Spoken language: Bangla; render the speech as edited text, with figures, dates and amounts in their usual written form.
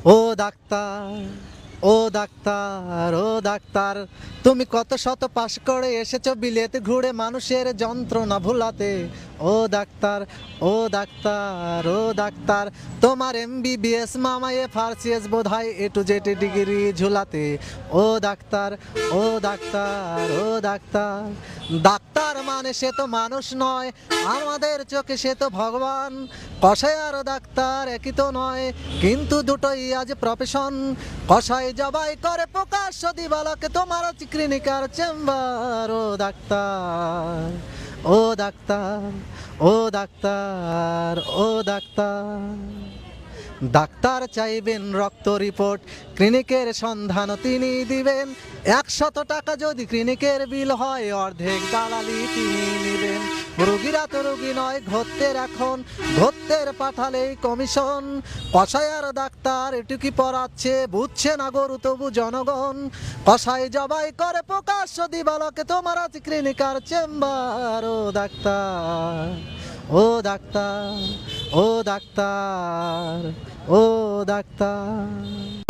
ও ডাক্তার, ও ডাক্তার, ও ডাক্তার, তুমি কত শত পাশ করে এসেছো বিলেতে ঘুরে মানুষের যন্ত্রণা ভুলাতে। ও ডাক্তার, ও ডাক্তার, ও ডাক্তার, তোমার MBBS মামায়ে ফার্সিএস বোধ হয় A to Z ডিগ্রি ঝুলাতে। ও ডাক্তার, ও ডাক্তার, ও ডাক্তার, ডাক্তার মানে সে তো মানুষ নয়, আমাদের চোখে সে তো ভগবান। কষাই আর ডাক্তার একই তো নয়, কিন্তু দুটোই আজ প্রফেশন। কষাই জবাই করে প্রকাশ্য দিবালকে তোমার ক্লিনিকার চেম্বার। ও ডাক্তার, ও ডাক্তার, ও ডাক্তার, ও ডাক্তার, ডাক্তার চাইবেন রক্ত রিপোর্ট, ক্লিনিকের সন্ধান তিনি দিবেন। 100 টাকা যদি ক্লিনিকের বিল হয়, অর্ধেক দালালি তিনি নেবেন। রোগীরা তো রোগী নয়, ঘত্তের এখন, ঘত্তের পাঠালেই কমিশন। কষাই আর ডাক্তার এটুকি পড়াচ্ছে, বুঝছে না গরু তবু জনগণ। কষাই জবাই করে প্রকাশ্য দিবালকে তোমার আছে ক্লিনিকার চেম্বার। ও ডাক্তার, ও ডাক্তার, ও ডাক্তার, ও ডাক্তার।